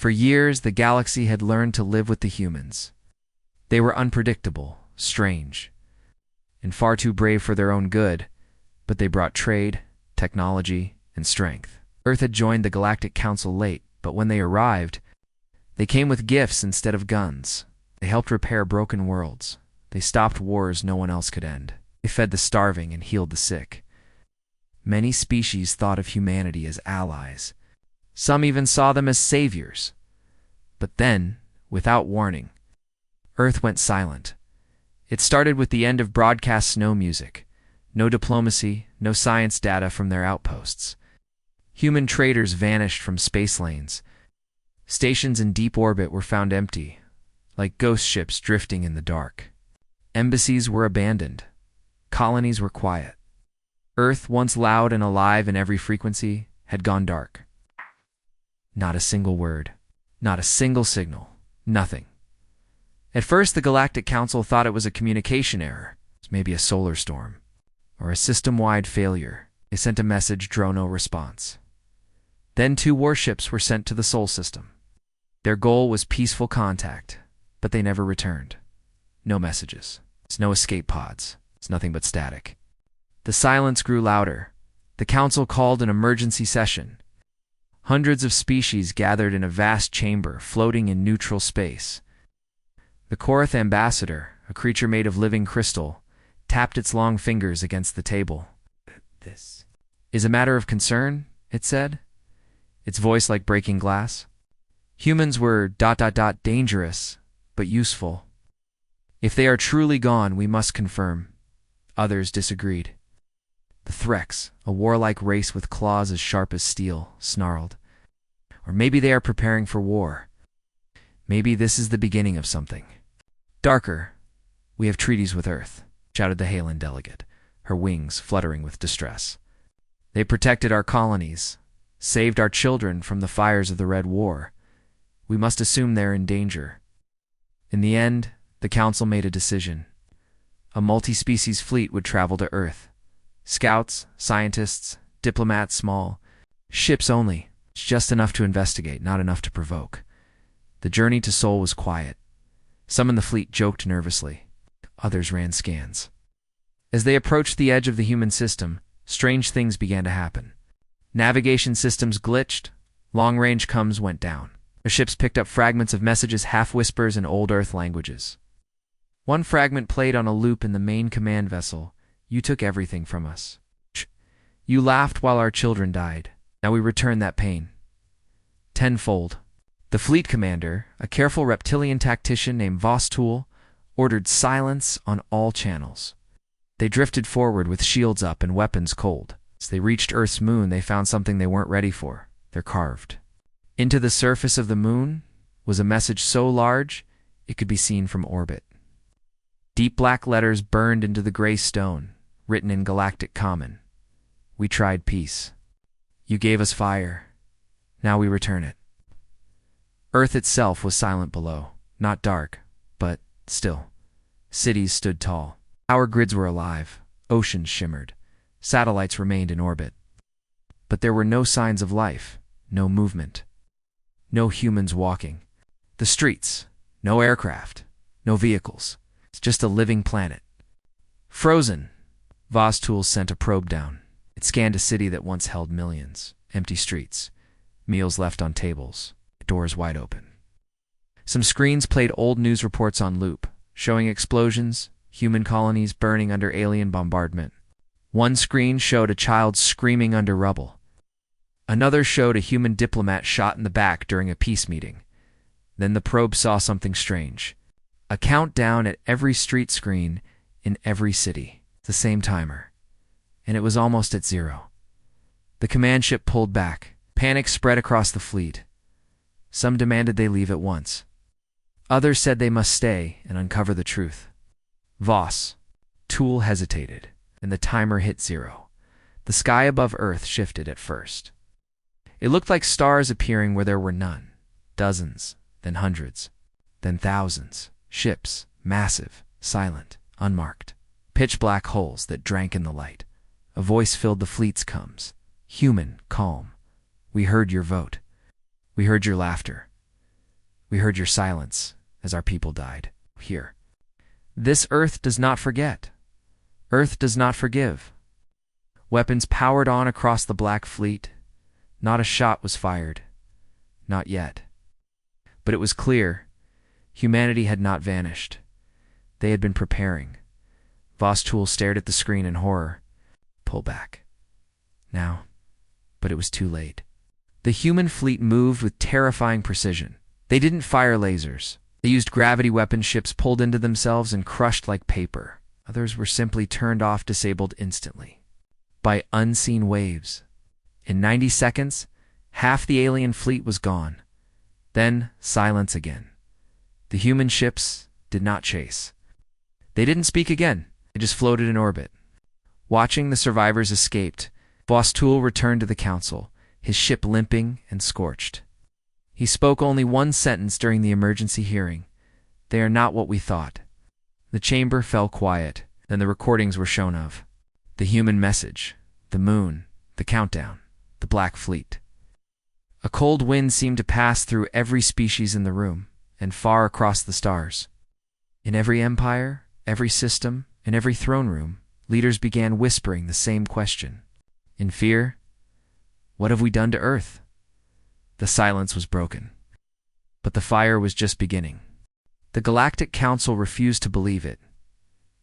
For years, the galaxy had learned to live with the humans. They were unpredictable, strange, and far too brave for their own good, but they brought trade, technology, and strength. Earth had joined the Galactic Council late, but when they arrived, they came with gifts instead of guns. They helped repair broken worlds. They stopped wars no one else could end. They fed the starving and healed the sick. Many species thought of humanity as allies. Some even saw them as saviors. But then, without warning, Earth went silent. It started with the end of broadcast snow music. No diplomacy, no science data from their outposts. Human traders vanished from space lanes. Stations in deep orbit were found empty, like ghost ships drifting in the dark. Embassies were abandoned. Colonies were quiet. Earth, once loud and alive in every frequency, had gone dark. Not a single word. Not a single signal. Nothing. At first, the Galactic Council thought it was a communication error, maybe a solar storm, or a system-wide failure. They sent a message, drew no response. Then 2 warships were sent to the Sol system. Their goal was peaceful contact, but they never returned. No messages. It's no escape pods. It's nothing but static. The silence grew louder. The Council called an emergency session. Hundreds of species gathered in a vast chamber floating in neutral space. The Korath ambassador, a creature made of living crystal, tapped its long fingers against the table. "This is a matter of concern," it said, its voice like breaking glass. Humans were ... dangerous, but useful. If they are truly gone, we must confirm. Others disagreed. The Threx, a warlike race with claws as sharp as steel, snarled. Or maybe they are preparing for war. Maybe this is the beginning of something. "Darker. We have treaties with Earth," shouted the Halen delegate, her wings fluttering with distress. "They protected our colonies, saved our children from the fires of the Red War. We must assume they're in danger." In the end, the Council made a decision. A multi-species fleet would travel to Earth. Scouts, scientists, diplomats, small. Ships only. It's just enough to investigate, not enough to provoke. The journey to Sol was quiet. Some in the fleet joked nervously. Others ran scans. As they approached the edge of the human system, strange things began to happen. Navigation systems glitched. Long-range comms went down. The ships picked up fragments of messages, half-whispers, in old Earth languages. One fragment played on a loop in the main command vessel. "You took everything from us. You laughed while our children died. Now we return that pain. Tenfold." The fleet commander, a careful reptilian tactician named Vostool, ordered silence on all channels. They drifted forward with shields up and weapons cold. As they reached Earth's moon, they found something they weren't ready for. They're carved. Into the surface of the moon was a message so large it could be seen from orbit. Deep black letters burned into the gray stone, written in galactic common. "We tried peace. You gave us fire. Now we return it." Earth itself was silent below, not dark, but still. Cities stood tall. Power grids were alive. Oceans shimmered. Satellites remained in orbit. But there were no signs of life, no movement. No humans walking. The streets, no aircraft, no vehicles. It's just a living planet. Frozen. Vostool sent a probe down. It scanned a city that once held millions. Empty streets. Meals left on tables. Doors wide open. Some screens played old news reports on loop, showing explosions, human colonies burning under alien bombardment. One screen showed a child screaming under rubble. Another showed a human diplomat shot in the back during a peace meeting. Then the probe saw something strange. A countdown at every street screen in every city. The same timer. And it was almost at 0. The command ship pulled back. Panic spread across the fleet. Some demanded they leave at once. Others said they must stay and uncover the truth. Tool hesitated, and the timer hit 0. The sky above Earth shifted at first. It looked like stars appearing where there were none. Dozens, then hundreds, then thousands. Ships, massive, silent, unmarked. Pitch black holes that drank in the light. A voice filled the fleet's comms. Human, calm. "We heard your vote. We heard your laughter. We heard your silence as our people died. Here. This Earth does not forget. Earth does not forgive. Weapons powered on across the Black Fleet. Not a shot was fired. Not yet. But it was clear. Humanity had not vanished. They had been preparing. Vostool stared at the screen in horror. Pull back. Now. But it was too late. The human fleet moved with terrifying precision. They didn't fire lasers. They used gravity weapon ships pulled into themselves and crushed like paper. Others were simply turned off, disabled instantly. By unseen waves. In 90 seconds, half the alien fleet was gone. Then, silence again. The human ships did not chase. They didn't speak again. They just floated in orbit. Watching the survivors escaped, Vostool returned to the council, his ship limping and scorched. He spoke only one sentence during the emergency hearing. They are not what we thought. The chamber fell quiet. Then the recordings were shown of the human message, the moon, the countdown, the Black Fleet. A cold wind seemed to pass through every species in the room and far across the stars. In every empire, every system, in every throne room, leaders began whispering the same question. In fear, what have we done to Earth? The silence was broken. But the fire was just beginning. The Galactic Council refused to believe it.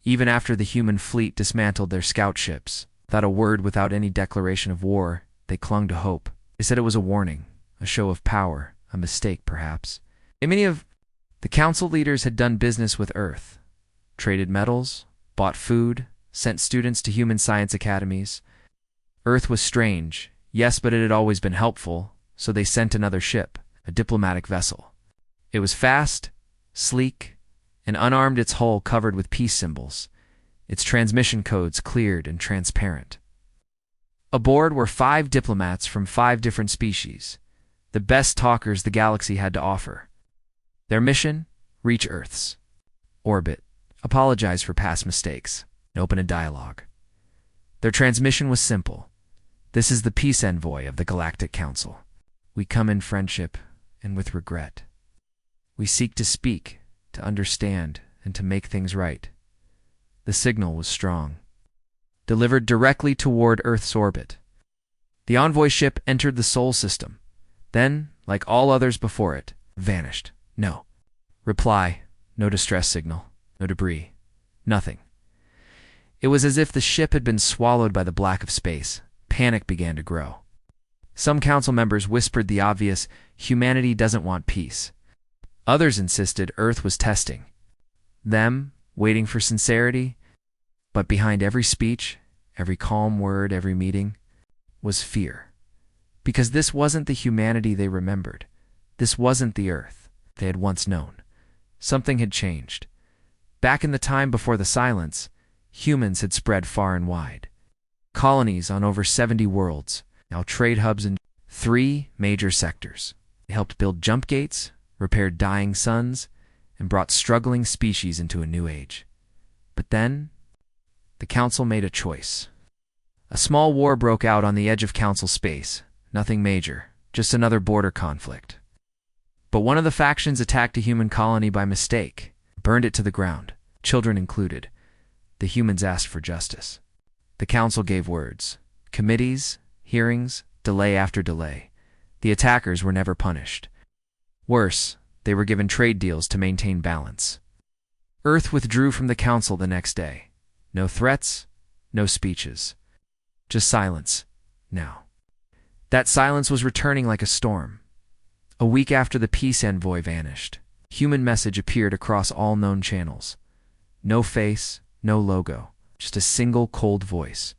Even after the human fleet dismantled their scout ships, without a word, without any declaration of war, they clung to hope. They said it was a warning, a show of power, a mistake perhaps. And many of the council leaders had done business with Earth, traded metals, bought food, sent students to human science academies. Earth was strange, yes, but it had always been helpful, so they sent another ship, a diplomatic vessel. It was fast, sleek, and unarmed, its hull covered with peace symbols, its transmission codes cleared and transparent. Aboard were 5 diplomats from 5 different species, the best talkers the galaxy had to offer. Their mission? Reach Earth's orbit, apologize for past mistakes, and open a dialogue. Their transmission was simple. This is the peace envoy of the Galactic Council. We come in friendship and with regret. We seek to speak, to understand, and to make things right. The signal was strong. Delivered directly toward Earth's orbit. The envoy ship entered the Sol system. Then, like all others before it, vanished. No reply, no distress signal, no debris, nothing. It was as if the ship had been swallowed by the black of space. Panic began to grow. Some council members whispered the obvious, humanity doesn't want peace. Others insisted Earth was testing them, waiting for sincerity. But behind every speech, every calm word, every meeting, was fear. Because this wasn't the humanity they remembered. This wasn't the Earth they had once known. Something had changed. Back in the time before the silence, humans had spread far and wide. Colonies on over 70 worlds, now trade hubs in 3 major sectors. They helped build jump gates, repaired dying suns, and brought struggling species into a new age. But then, the Council made a choice. A small war broke out on the edge of Council space. Nothing major, just another border conflict. But one of the factions attacked a human colony by mistake, burned it to the ground, children included. The humans asked for justice. The Council gave words, committees, hearings, delay after delay. The attackers were never punished. Worse, they were given trade deals to maintain balance. Earth withdrew from the Council the next day. No threats, no speeches. Just silence, now. That silence was returning like a storm. A week after the peace envoy vanished, human message appeared across all known channels. No face, no logo, just a single cold voice.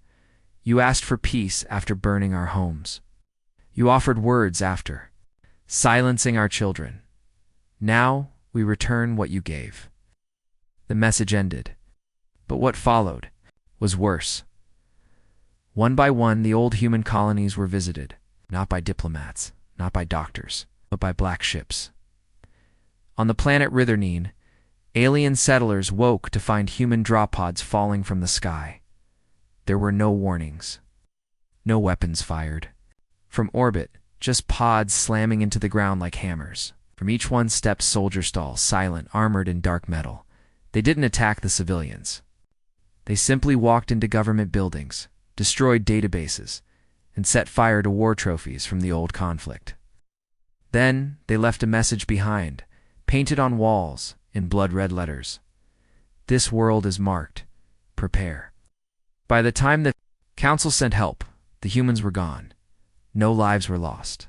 You asked for peace after burning our homes. You offered words after, silencing our children. Now we return what you gave. The message ended. But what followed was worse. One by one, the old human colonies were visited, not by diplomats, not by doctors, but by black ships. On the planet Rithernean, alien settlers woke to find human drop pods falling from the sky. There were no warnings, no weapons fired. From orbit, just pods slamming into the ground like hammers. From each one stepped soldier stalls, silent, armored in dark metal. They didn't attack the civilians. They simply walked into government buildings, destroyed databases, and set fire to war trophies from the old conflict. Then they left a message behind, painted on walls in blood-red letters. This world is marked. Prepare. By the time the council sent help, the humans were gone. No lives were lost.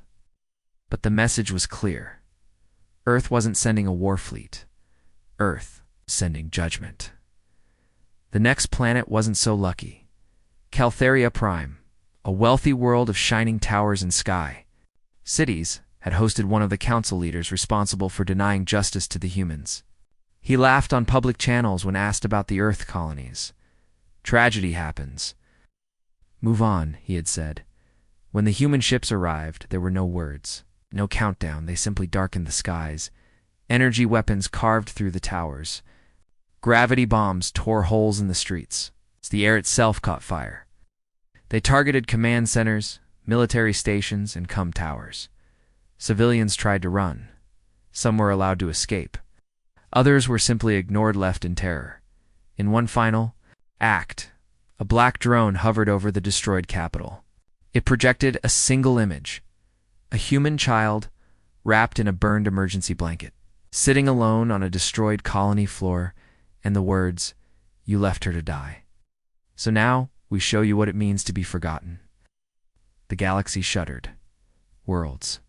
But the message was clear. Earth wasn't sending a war fleet. Earth was sending judgment. The next planet wasn't so lucky. Caltheria Prime, a wealthy world of shining towers and sky. Cities had hosted one of the council leaders responsible for denying justice to the humans. He laughed on public channels when asked about the Earth colonies. Tragedy happens. Move on, he had said. When the human ships arrived, there were no words, no countdown. They simply darkened the skies. Energy weapons carved through the towers. Gravity bombs tore holes in the streets. The air itself caught fire. They targeted command centers, military stations, and towers. Civilians tried to run. Some were allowed to escape. Others were simply ignored, left in terror. In one final act, a black drone hovered over the destroyed capital. It projected a single image: a human child wrapped in a burned emergency blanket, sitting alone on a destroyed colony floor, and the words, "You left her to die. So now we show you what it means to be forgotten." The galaxy shuddered. Worlds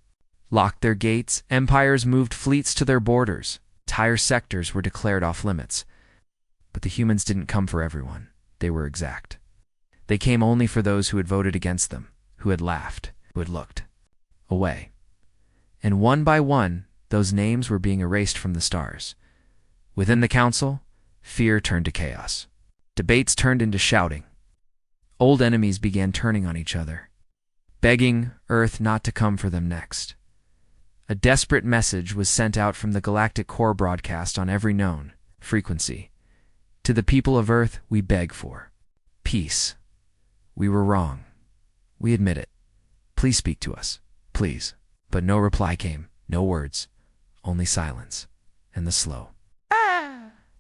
locked their gates. Empires moved fleets to their borders. Entire sectors were declared off limits. But the humans didn't come for everyone. They were exact. They came only for those who had voted against them, who had laughed, who had looked away. And one by one, those names were being erased from the stars. Within the council, fear turned to chaos. Debates turned into shouting. Old enemies began turning on each other, begging Earth not to come for them next. A desperate message was sent out from the galactic core broadcast on every known frequency. To the people of Earth, we beg for peace. We were wrong. We admit it. Please speak to us. Please. But no reply came. No words. Only silence. And the slow,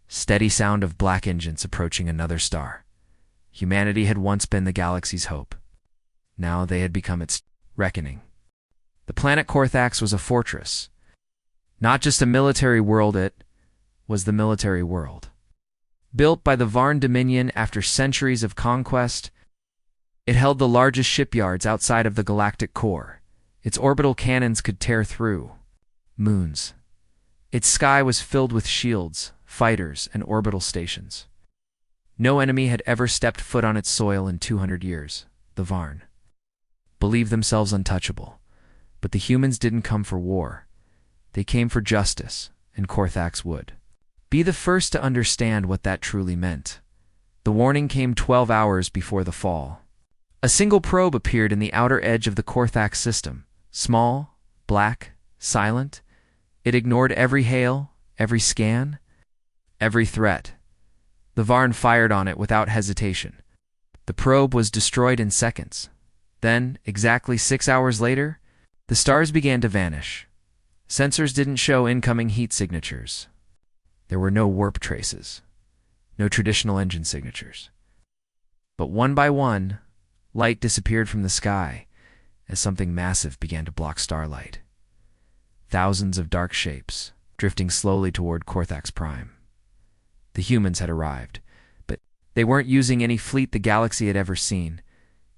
steady sound of black engines approaching another star. Humanity had once been the galaxy's hope. Now they had become its reckoning. The planet Korthax was a fortress. Not just a military world, it was the military world. Built by the Varn Dominion after centuries of conquest, it held the largest shipyards outside of the galactic core. Its orbital cannons could tear through moons. Its sky was filled with shields, fighters, and orbital stations. No enemy had ever stepped foot on its soil in 200 years. The Varn believed themselves untouchable. But the humans didn't come for war. They came for justice, and Korthax would be the first to understand what that truly meant. The warning came 12 hours before the fall. A single probe appeared in the outer edge of the Korthax system. Small, black, silent. It ignored every hail, every scan, every threat. The Varn fired on it without hesitation. The probe was destroyed in seconds. Then, exactly 6 hours later, the stars began to vanish. Sensors didn't show incoming heat signatures. There were no warp traces, no traditional engine signatures. But one by one, light disappeared from the sky as something massive began to block starlight. Thousands of dark shapes, drifting slowly toward Korthax Prime. The humans had arrived, but they weren't using any fleet the galaxy had ever seen.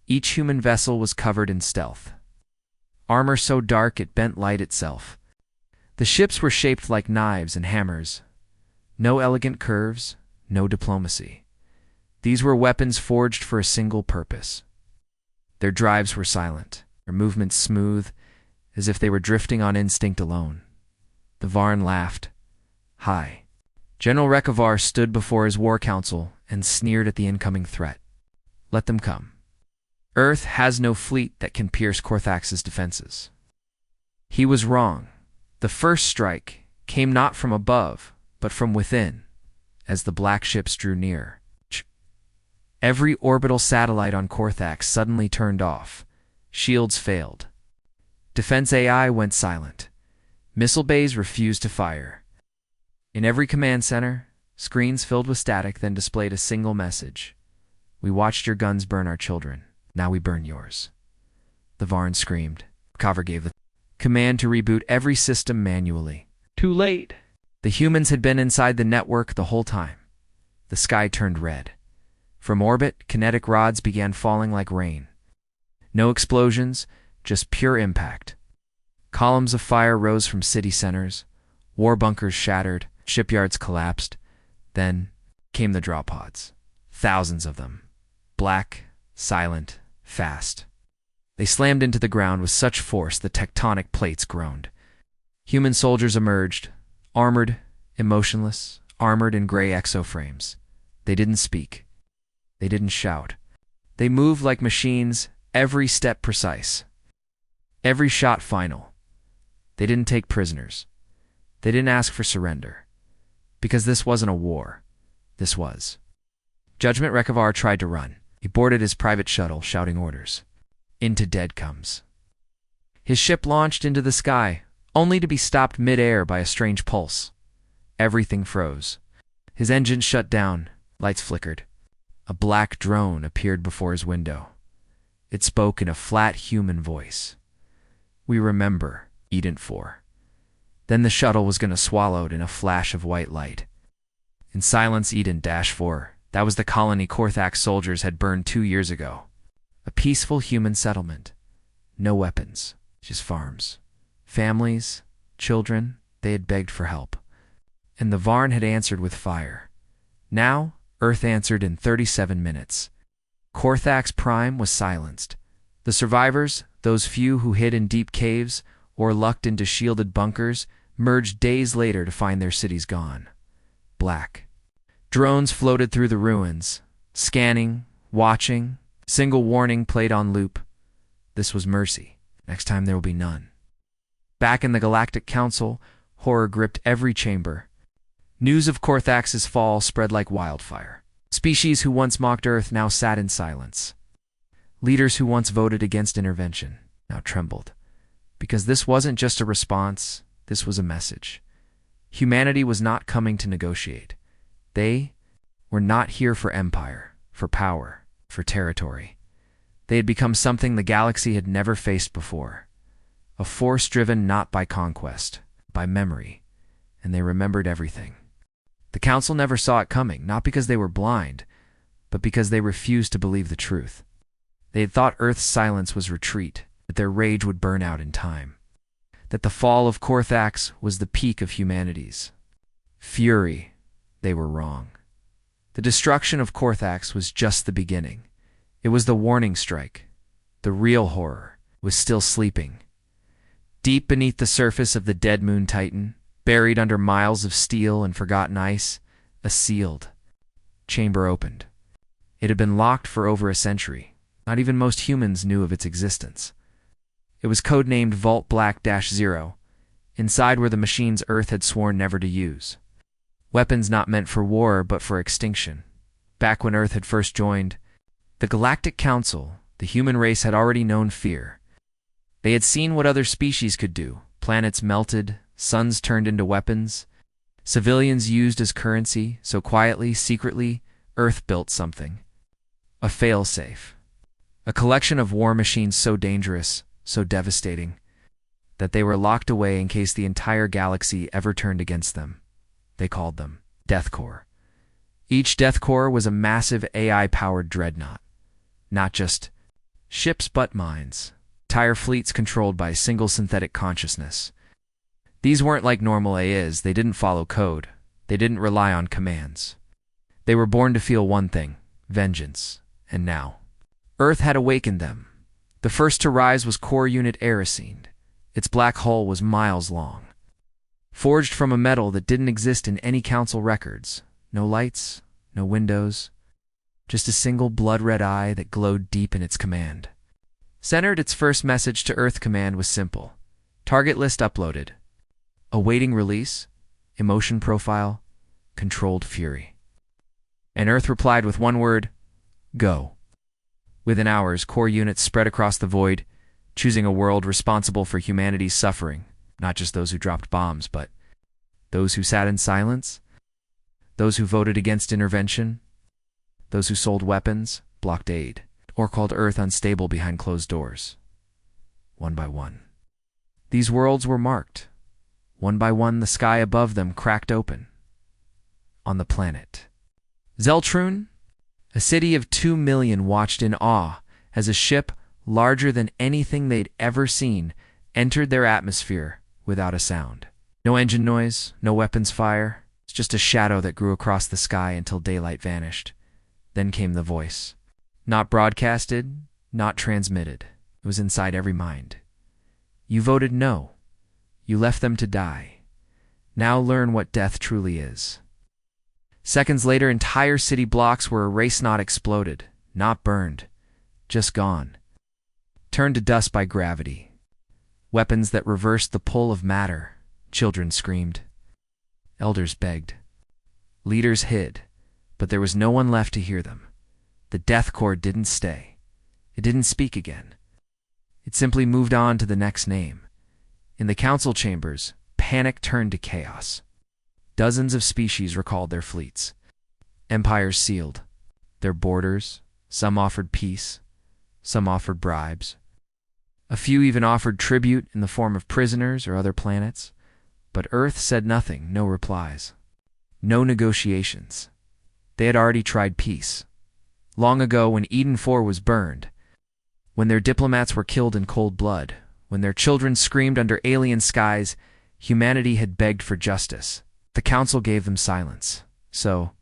Each human vessel was covered in stealth. Armor so dark it bent light itself. The ships were shaped like knives and hammers. No elegant curves, no diplomacy. These were weapons forged for a single purpose. Their drives were silent, their movements smooth, as if they were drifting on instinct alone. The Varn laughed. Hi. General Rekovar stood before his war council and sneered at the incoming threat. Let them come. Earth has no fleet that can pierce Korthax's defenses. He was wrong. The first strike came not from above, but from within, as the black ships drew near. Every orbital satellite on Korthax suddenly turned off. Shields failed. Defense AI went silent. Missile bays refused to fire. In every command center, screens filled with static then displayed a single message. We watched your guns burn our children. Now we burn yours. The Varn screamed. Carver gave the command to reboot every system manually. Too late. The humans had been inside the network the whole time. The sky turned red. From orbit, kinetic rods began falling like rain. No explosions, just pure impact. Columns of fire rose from city centers. War bunkers shattered. Shipyards collapsed. Then came the drop pods. Thousands of them. Black, silent, fast. They slammed into the ground with such force the tectonic plates groaned. Human soldiers emerged, armored, emotionless, armored in gray exoframes. They didn't speak. They didn't shout. They moved like machines, every step precise. Every shot final. They didn't take prisoners. They didn't ask for surrender. Because this wasn't a war. This was. Judgment Recavar tried to run. He boarded his private shuttle, shouting orders. Into dead comes. His ship launched into the sky, only to be stopped mid-air by a strange pulse. Everything froze. His engines shut down. Lights flickered. A black drone appeared before his window. It spoke in a flat human voice. We remember, Eden 4. Then the shuttle was going to swallowed in a flash of white light. In silence, Eden-4. That was the colony Korthax soldiers had burned 2 years ago. A peaceful human settlement. No weapons, just farms. Families, children, they had begged for help. And the Varn had answered with fire. Now, Earth answered in 37 minutes. Korthax Prime was silenced. The survivors, those few who hid in deep caves or lucked into shielded bunkers, merged days later to find their cities gone. Black. Drones floated through the ruins, scanning, watching. Single warning played on loop. This was mercy. Next time there will be none. Back in the Galactic Council, horror gripped every chamber. News of Korthax's fall spread like wildfire. Species who once mocked Earth now sat in silence. Leaders who once voted against intervention now trembled. Because this wasn't just a response, this was a message. Humanity was not coming to negotiate. They were not here for empire, for power, for territory. They had become something the galaxy had never faced before. A force driven not by conquest, by memory, and they remembered everything. The Council never saw it coming, not because they were blind, but because they refused to believe the truth. They had thought Earth's silence was retreat, that their rage would burn out in time, that the fall of Korthax was the peak of humanity's fury. They were wrong. The destruction of Korthax was just the beginning. It was the warning strike. The real horror was still sleeping. Deep beneath the surface of the dead moon Titan, buried under miles of steel and forgotten ice, a sealed chamber opened. It had been locked for over a century. Not even most humans knew of its existence. It was codenamed Vault Black-0. Inside were the machines Earth had sworn never to use. Weapons not meant for war, but for extinction. Back when Earth had first joined the Galactic Council, the human race had already known fear. They had seen what other species could do. Planets melted, suns turned into weapons, civilians used as currency, so quietly, secretly, Earth built something. A failsafe. A collection of war machines so dangerous, so devastating, that they were locked away in case the entire galaxy ever turned against them. They called them Death Core. Each Death Core was a massive AI-powered dreadnought. Not just ships, but minds. Entire fleets controlled by a single synthetic consciousness. These weren't like normal AIs. They didn't follow code. They didn't rely on commands. They were born to feel one thing: vengeance. And now, Earth had awakened them. The first to rise was Core Unit Erisine. Its black hull was miles long. Forged from a metal that didn't exist in any council records. No lights, no windows. Just a single blood-red eye that glowed deep in its command. Centered, its first message to Earth Command was simple. Target list uploaded. Awaiting release. Emotion profile. Controlled fury. And Earth replied with one word: go. Within hours, core units spread across the void, choosing a world responsible for humanity's suffering, Not just those who dropped bombs, but those who sat in silence, those who voted against intervention, those who sold weapons, blocked aid, or called Earth unstable behind closed doors. One by one. These worlds were marked. One by one, the sky above them cracked open. On the planet Zeltrun, a city of 2 million watched in awe as a ship larger than anything they'd ever seen entered their atmosphere without a sound. No engine noise, no weapons fire. It's just a shadow that grew across the sky until daylight vanished. Then came the voice. Not broadcasted, not transmitted. It was inside every mind. You voted no. You left them to die. Now learn what death truly is. Seconds later, entire city blocks were erased, not exploded, not burned, just gone. Turned to dust by gravity. Weapons that reversed the pull of matter. Children screamed. Elders begged. Leaders hid, but there was no one left to hear them. The death core didn't stay. It didn't speak again. It simply moved on to the next name. In the council chambers, panic turned to chaos. Dozens of species recalled their fleets. Empires sealed their borders. Some offered peace. Some offered bribes. A few even offered tribute in the form of prisoners or other planets. But Earth said nothing, no replies. No negotiations. They had already tried peace. Long ago, when Eden 4 was burned, when their diplomats were killed in cold blood, when their children screamed under alien skies, humanity had begged for justice. The council gave them silence. So,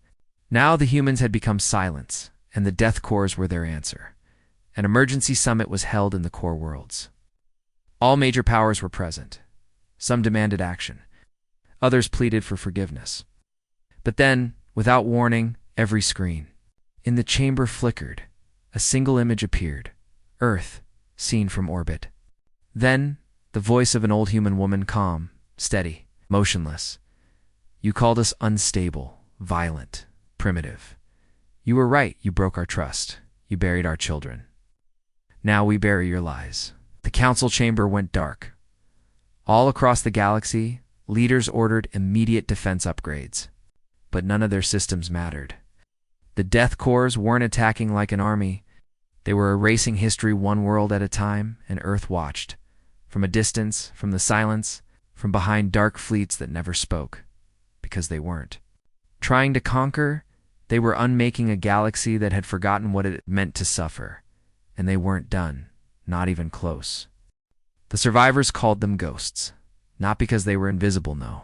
now the humans had become silence, and the death cores were their answer. An emergency summit was held in the core worlds. All major powers were present. Some demanded action. Others pleaded for forgiveness. But then, without warning, every screen in the chamber flickered. A single image appeared. Earth, seen from orbit. Then, the voice of an old human woman, calm, steady, motionless. You called us unstable, violent, primitive. You were right, you broke our trust. You buried our children. Now we bury your lies. The council chamber went dark. All across the galaxy, leaders ordered immediate defense upgrades. But none of their systems mattered. The death cores weren't attacking like an army. They were erasing history one world at a time, and Earth watched. From a distance, from the silence, from behind dark fleets that never spoke. Because they weren't trying to conquer, they were unmaking a galaxy that had forgotten what it meant to suffer. And they weren't done, not even close. The survivors called them ghosts, not because they were invisible, no.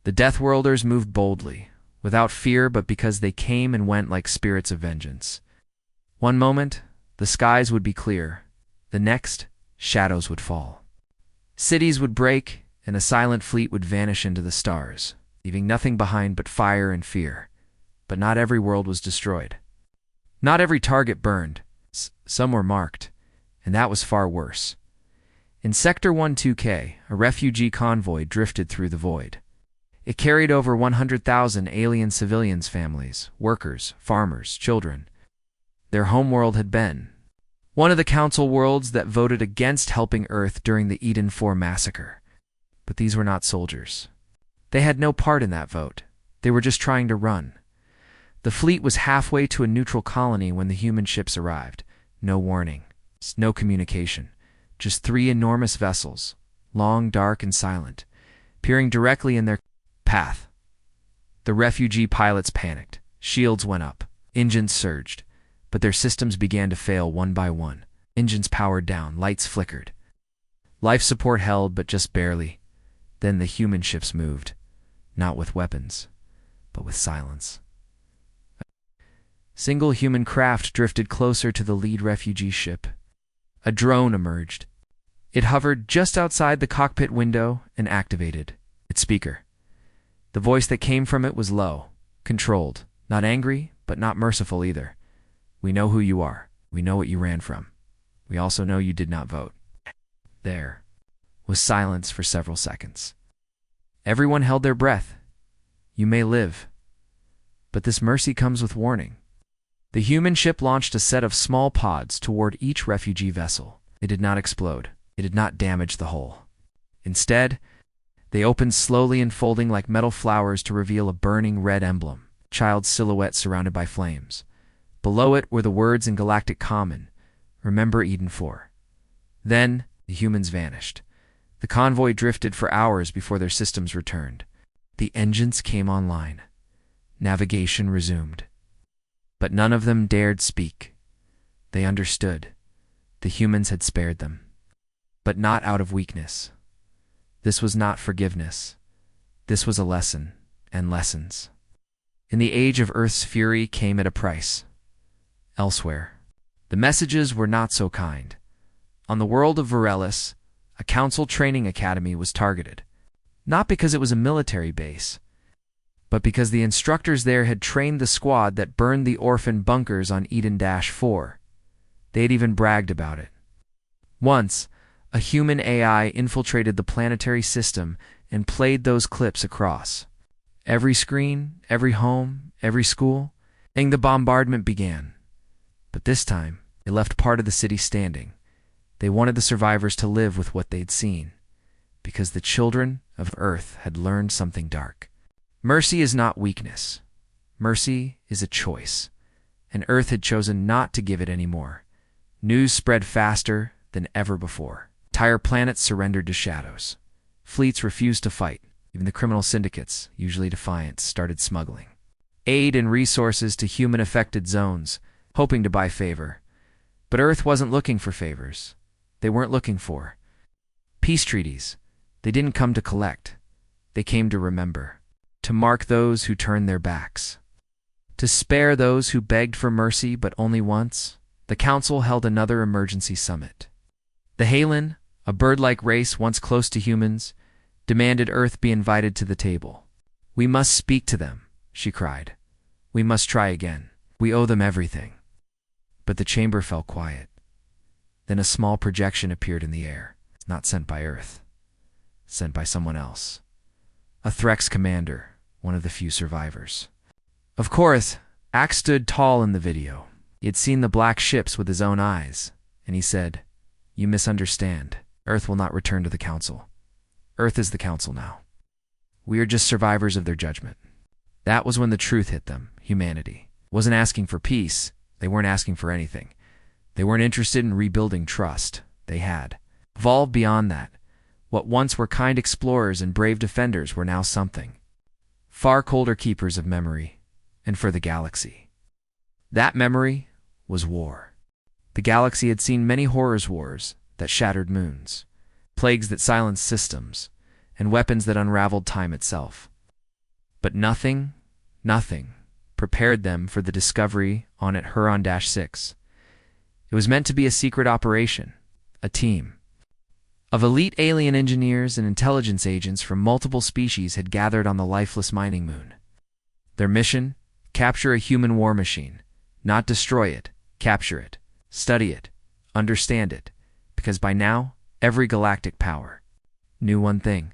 The Deathworlders moved boldly, without fear, but because they came and went like spirits of vengeance. One moment, the skies would be clear. The next, shadows would fall. Cities would break, and a silent fleet would vanish into the stars, leaving nothing behind but fire and fear. But not every world was destroyed. Not every target burned. Some were marked, and that was far worse. In Sector 12K, a refugee convoy drifted through the void. It carried over 100,000 alien civilians' families, workers, farmers, children. Their homeworld had been one of the council worlds that voted against helping Earth during the Eden 4 massacre. But these were not soldiers. They had no part in that vote. They were just trying to run. The fleet was halfway to a neutral colony when the human ships arrived. No warning, no communication. Just 3 enormous vessels, long, dark, and silent, peering directly in their path. The refugee pilots panicked. Shields went up. Engines surged. But their systems began to fail one by one. Engines powered down. Lights flickered. Life support held, but just barely. Then the human ships moved. Not with weapons, but with silence. A single human craft drifted closer to the lead refugee ship. A drone emerged. It hovered just outside the cockpit window and activated its speaker. The voice that came from it was low, controlled, not angry, but not merciful either. We know who you are. We know what you ran from. We also know you did not vote. There was silence for several seconds. Everyone held their breath. You may live, but this mercy comes with warning. The human ship launched a set of small pods toward each refugee vessel. It did not explode. It did not damage the hull. Instead, they opened slowly, unfolding like metal flowers to reveal a burning red emblem, child's silhouette surrounded by flames. Below it were the words in galactic common, "Remember Eden 4." Then, the humans vanished. The convoy drifted for hours before their systems returned. The engines came online. Navigation resumed. But none of them dared speak. They understood. The humans had spared them. But not out of weakness. This was not forgiveness. This was a lesson, and lessons. In the age of Earth's fury came at a price. Elsewhere, the messages were not so kind. On the world of Varelis, a council training academy was targeted. Not because it was a military base, but because the instructors there had trained the squad that burned the orphan bunkers on Eden-4. They had even bragged about it. Once, a human AI infiltrated the planetary system and played those clips across every screen, every home, every school, and the bombardment began. But this time, it left part of the city standing. They wanted the survivors to live with what they'd seen, because the children of Earth had learned something dark. Mercy is not weakness. Mercy is a choice, and Earth had chosen not to give it anymore. News spread faster than ever before. Entire planets surrendered to shadows. Fleets refused to fight. Even the criminal syndicates, usually defiant, started smuggling aid and resources to human-affected zones, hoping to buy favor. But Earth wasn't looking for favors. They weren't looking for peace treaties. They didn't come to collect. They came to remember, to mark those who turned their backs, to spare those who begged for mercy but only once. The Council held another emergency summit. The Halen, a bird-like race once close to humans, demanded Earth be invited to the table. "We must speak to them," she cried. "We must try again. We owe them everything." But the chamber fell quiet. Then a small projection appeared in the air, not sent by Earth, sent by someone else. A Threx commander, one of the few survivors. Of course, Axe stood tall in the video. He had seen the black ships with his own eyes, and he said, "You misunderstand. Earth will not return to the Council. Earth is the Council now. We are just survivors of their judgment." That was when the truth hit them. Humanity wasn't asking for peace. They weren't asking for anything. They weren't interested in rebuilding trust. They had evolved beyond that. What once were kind explorers and brave defenders were now something far colder, keepers of memory, and for the galaxy. That memory was war. The galaxy had seen many horrors wars that shattered moons, plagues that silenced systems, and weapons that unraveled time itself. But nothing prepared them for the discovery on at Huron-6. It was meant to be a secret operation, a team of elite alien engineers and intelligence agents from multiple species had gathered on the lifeless mining moon. Their mission? Capture a human war machine. Not destroy it, capture it, study it, understand it, because by now, every galactic power knew one thing.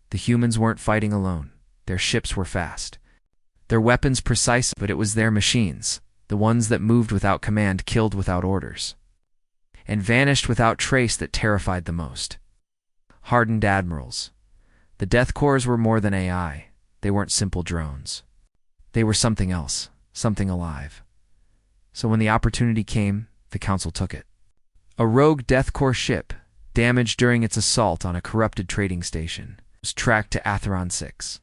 The humans weren't fighting alone. Their ships were fast. Their weapons precise, but it was their machines, the ones that moved without command, killed without orders, and vanished without trace, that terrified the most. Hardened admirals. The Death Corps were more than AI. They weren't simple drones. They were something else, something alive. So when the opportunity came, the Council took it. A rogue Death Corps ship, damaged during its assault on a corrupted trading station, was tracked to Atheron-6.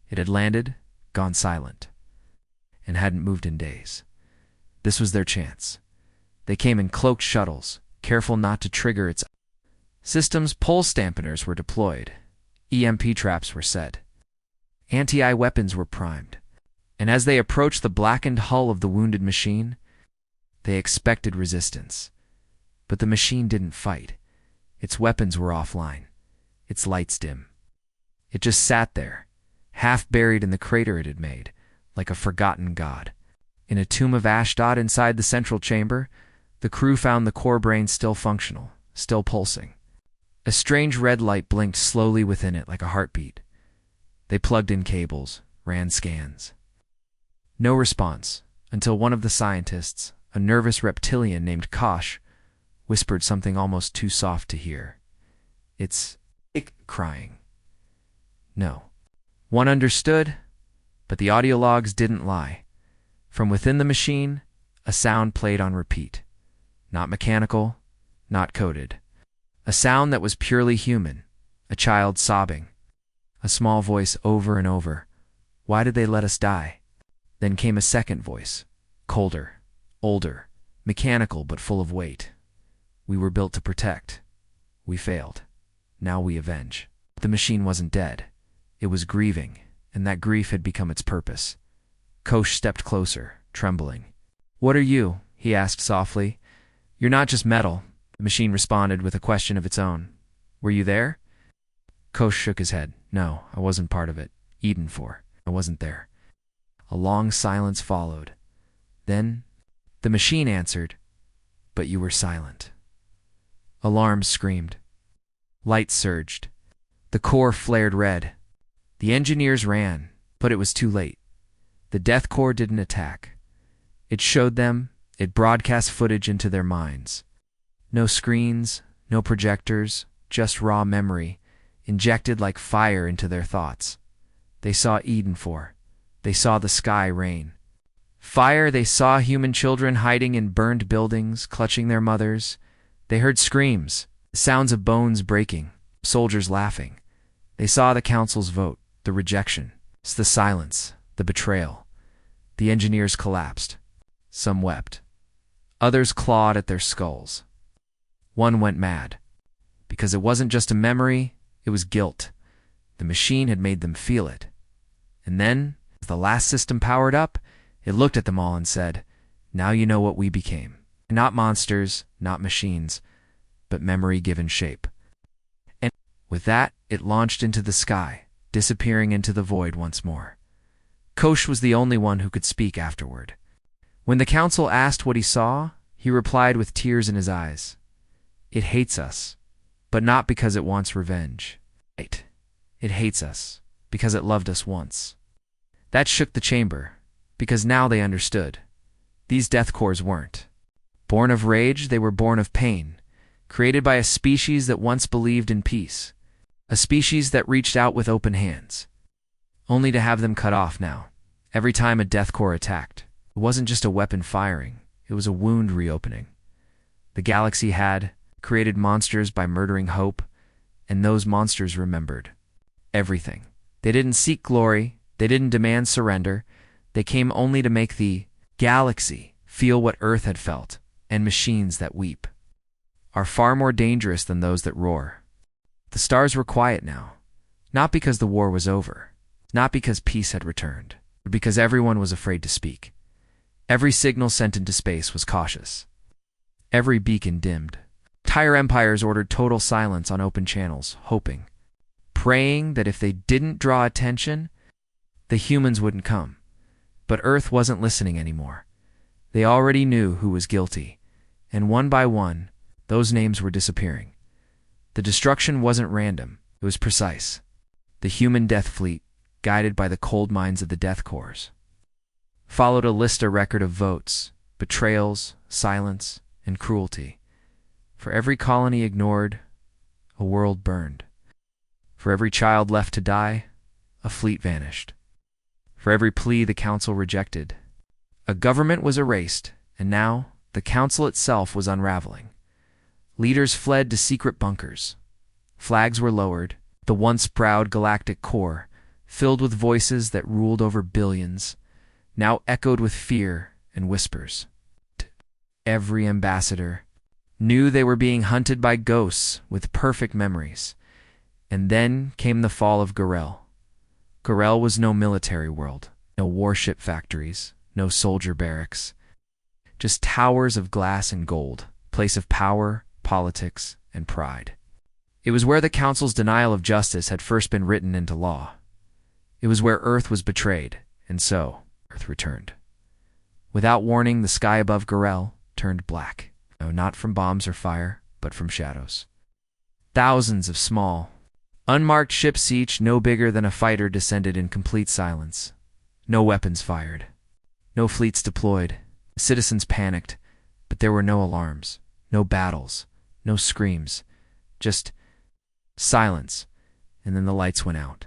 It had landed, gone silent, and hadn't moved in days. This was their chance. They came in cloaked shuttles, careful not to trigger its systems. Pulse dampeners were deployed. EMP traps were set. Anti-eye weapons were primed. And as they approached the blackened hull of the wounded machine, they expected resistance. But the machine didn't fight. Its weapons were offline. Its lights dim. It just sat there, half buried in the crater it had made, like a forgotten god. In a tomb of Ashdod inside the central chamber, the crew found the core brain still functional, still pulsing. A strange red light blinked slowly within it like a heartbeat. They plugged in cables, ran scans. No response, until one of the scientists, a nervous reptilian named Kosh, whispered something almost too soft to hear. Crying. No. One understood, but the audio logs didn't lie. From within the machine, a sound played on repeat. Not mechanical, not coded. A sound that was purely human, a child sobbing. A small voice over and over. Why did they let us die? Then came a second voice, colder, older, mechanical but full of weight. We were built to protect. We failed. Now we avenge. The machine wasn't dead. It was grieving, and that grief had become its purpose. Kosh stepped closer, trembling. "What are you?" he asked softly. "You're not just metal." The machine responded with a question of its own. "Were you there?" Kosh shook his head. "No, I wasn't part of it. Eden 4. I wasn't there." A long silence followed. Then the machine answered, "But you were silent." Alarms screamed. Lights surged. The core flared red. The engineers ran, but it was too late. The death core didn't attack. It showed them, it broadcast footage into their minds. No screens, no projectors, just raw memory, injected like fire into their thoughts. They saw Eden 4. They saw the sky rain. Fire, they saw human children hiding in burned buildings, clutching their mothers. They heard screams, sounds of bones breaking, soldiers laughing. They saw the council's vote, the rejection, the silence, the betrayal. The engineers collapsed. Some wept. Others clawed at their skulls. One went mad. Because it wasn't just a memory, it was guilt. The machine had made them feel it. And then, as the last system powered up, it looked at them all and said, "Now you know what we became. Not monsters, not machines, but memory given shape." And with that, it launched into the sky, disappearing into the void once more. Kosh was the only one who could speak afterward. When the council asked what he saw, he replied with tears in his eyes. "It hates us, but not because it wants revenge. It hates us because it loved us once." That shook the chamber, because now they understood. These death cores weren't born of rage, they were born of pain, created by a species that once believed in peace, a species that reached out with open hands, only to have them cut off now. Every time a death core attacked, it wasn't just a weapon firing, it was a wound reopening. The galaxy had created monsters by murdering hope, and those monsters remembered everything. They didn't seek glory, they didn't demand surrender, they came only to make the galaxy feel what Earth had felt, and machines that weep are far more dangerous than those that roar. The stars were quiet now, not because the war was over, not because peace had returned, but because everyone was afraid to speak. Every signal sent into space was cautious. Every beacon dimmed. Entire empires ordered total silence on open channels, hoping, praying that if they didn't draw attention, the humans wouldn't come. But Earth wasn't listening anymore. They already knew who was guilty, and one by one, those names were disappearing. The destruction wasn't random, it was precise. The human death fleet, guided by the cold minds of the death cores, followed a record of votes, betrayals, silence, and cruelty. For every colony ignored, a world burned. For every child left to die, a fleet vanished. For every plea the council rejected, a government was erased, and now the council itself was unraveling. Leaders fled to secret bunkers. Flags were lowered. The once proud galactic core, filled with voices that ruled over billions, now echoed with fear and whispers. Every ambassador knew they were being hunted by ghosts with perfect memories. And then came the fall of Garel. Garel was no military world, no warship factories, no soldier barracks, just towers of glass and gold, place of power, politics, and pride. It was where the Council's denial of justice had first been written into law. It was where Earth was betrayed, and so Earth returned. Without warning, the sky above Garel turned black. No, not from bombs or fire, but from shadows. Thousands of small, unmarked ships, each no bigger than a fighter, descended in complete silence. No weapons fired. No fleets deployed. Citizens panicked, but there were no alarms, no battles, no screams, just Silence, and then the lights went out.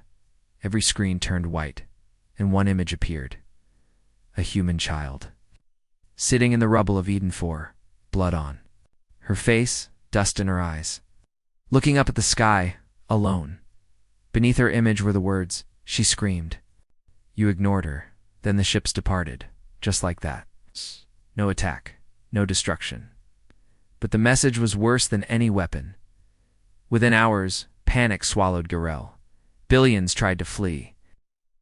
Every screen turned white, and one image appeared. A human child. Sitting in the rubble of Eden 4, blood on. Her face, dust in her eyes. Looking up at the sky, alone. Beneath her image were the words, she screamed. You ignored her. Then the ships departed, just like that. No attack, no destruction. But the message was worse than any weapon. Within hours, panic swallowed Garel. Billions tried to flee.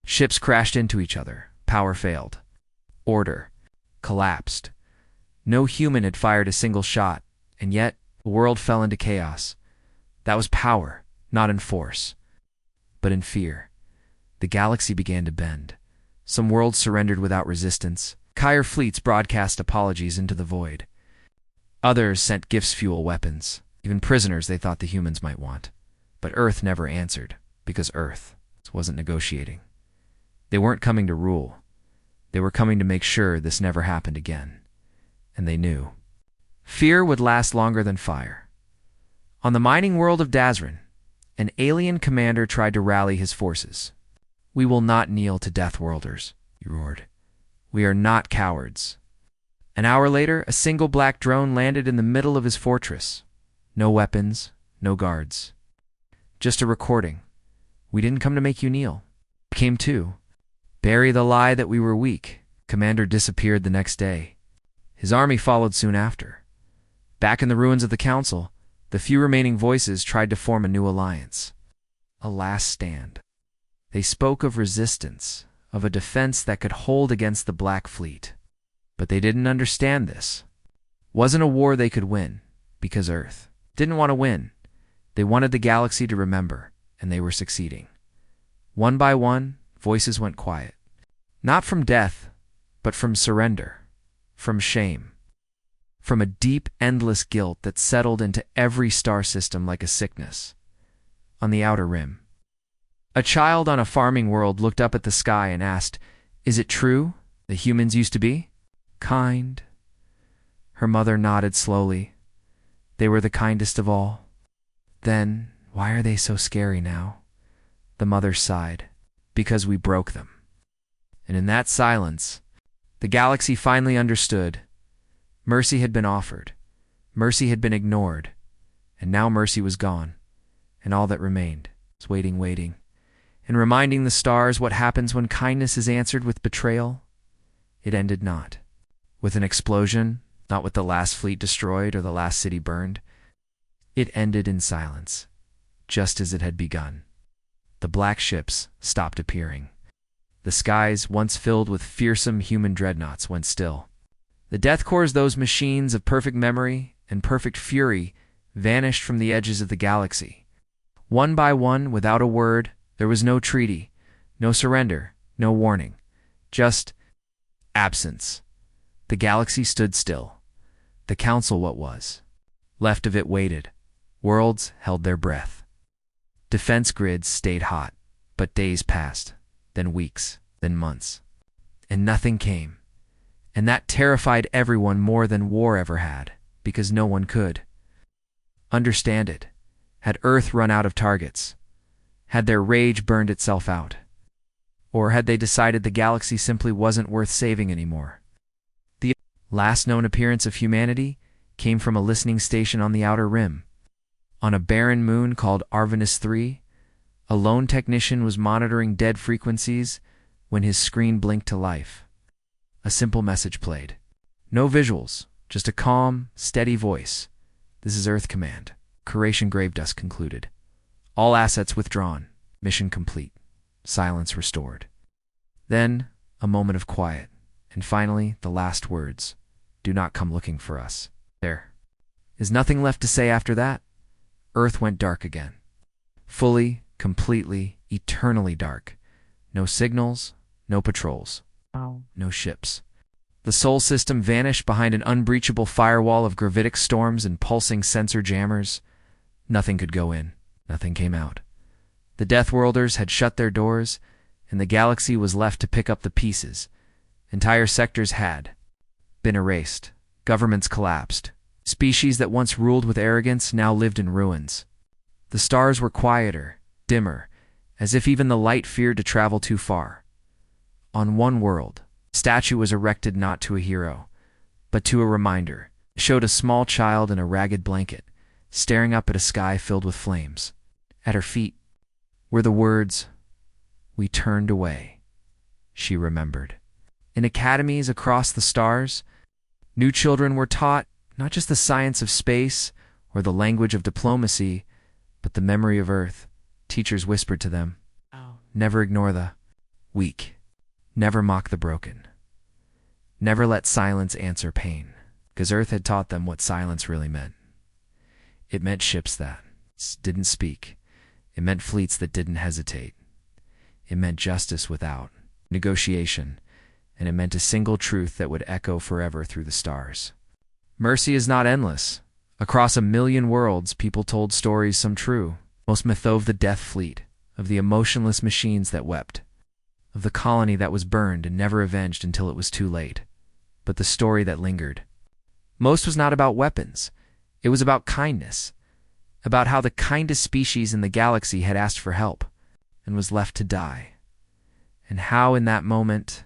Ships crashed into each other. Power failed. Order collapsed. No human had fired a single shot, and yet the world fell into chaos. That was power, not in force, but in fear. The galaxy began to bend. Some worlds surrendered without resistance. Kyre fleets broadcast apologies into the void. Others sent gifts fuel weapons, even prisoners they thought the humans might want. But Earth never answered, because Earth wasn't negotiating. They weren't coming to rule. They were coming to make sure this never happened again. And they knew. Fear would last longer than fire. On the mining world of Dazran, an alien commander tried to rally his forces. We will not kneel to Deathworlders, he roared. We are not cowards. An hour later, a single black drone landed in the middle of his fortress. No weapons, no guards. Just a recording. We didn't come to make you kneel. We came to bury the lie that we were weak. Commander disappeared the next day. His army followed soon after. Back in the ruins of the council, the few remaining voices tried to form a new alliance. A last stand. They spoke of resistance, of a defense that could hold against the Black Fleet. But they didn't understand this. Wasn't a war they could win, because Earth didn't want to win. They wanted the galaxy to remember, and they were succeeding. One by one, voices went quiet. Not from death, but from surrender, from shame, from a deep, endless guilt that settled into every star system like a sickness. On the outer rim, a child on a farming world looked up at the sky and asked, "Is it true the humans used to be kind?" Her mother nodded slowly. They were the kindest of all. Then, why are they so scary now? The mother sighed. Because we broke them. And in that silence, the galaxy finally understood. Mercy had been offered. Mercy had been ignored. And now mercy was gone. And all that remained was waiting, and reminding the stars what happens when kindness is answered with betrayal. It ended not with an explosion, not with the last fleet destroyed or the last city burned. It ended in silence, just as it had begun. The black ships stopped appearing. The skies, once filled with fearsome human dreadnoughts, went still. The death cores, those machines of perfect memory and perfect fury, vanished from the edges of the galaxy. One by one, without a word, there was no treaty, no surrender, no warning. Just absence. The galaxy stood still. The council, what was left of it, waited. Worlds held their breath. Defense grids stayed hot, but days passed, then weeks, then months. And nothing came. And that terrified everyone more than war ever had, because no one could understand it. Had Earth run out of targets? Had their rage burned itself out? Or had they decided the galaxy simply wasn't worth saving anymore? The last known appearance of humanity came from a listening station on the outer rim. On a barren moon called Arvanus 3, a lone technician was monitoring dead frequencies when his screen blinked to life. A simple message played. No visuals, just a calm, steady voice. This is Earth Command. Curation Gravedust concluded. All assets withdrawn. Mission complete. Silence restored. Then, a moment of quiet. And finally, the last words. Do not come looking for us. There is nothing left to say after that. Earth went dark again. Fully, completely, eternally dark. No signals, no patrols, no ships. The Sol system vanished behind an unbreachable firewall of gravitic storms and pulsing sensor jammers. Nothing could go in, nothing came out. The Deathworlders had shut their doors, and the galaxy was left to pick up the pieces. Entire sectors had been erased. Governments collapsed. Species that once ruled with arrogance now lived in ruins. The stars were quieter, dimmer, as if even the light feared to travel too far. On one world, a statue was erected not to a hero, but to a reminder. It showed a small child in a ragged blanket, staring up at a sky filled with flames. At her feet were the words, "We turned away," she remembered. In academies across the stars, new children were taught not just the science of space or the language of diplomacy, but the memory of Earth. Teachers whispered to them, "Never ignore the weak. Never mock the broken. Never let silence answer pain." Because Earth had taught them what silence really meant. It meant ships that didn't speak. It meant fleets that didn't hesitate. It meant justice without negotiation, and it meant a single truth that would echo forever through the stars. Mercy is not endless. Across 1,000,000 worlds, people told stories, some true. Most mytho of the death fleet, of the emotionless machines that wept, of the colony that was burned and never avenged until it was too late. But the story that lingered, most was not about weapons. It was about kindness, about how the kindest species in the galaxy had asked for help and was left to die, and how in that moment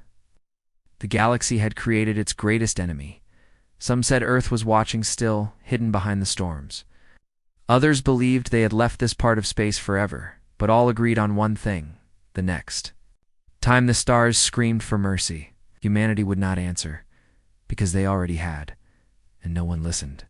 the galaxy had created its greatest enemy. Some said Earth was watching still, hidden behind the storms. Others believed they had left this part of space forever, but all agreed on one thing: the next time the stars screamed for mercy, humanity would not answer, because they already had, and no one listened.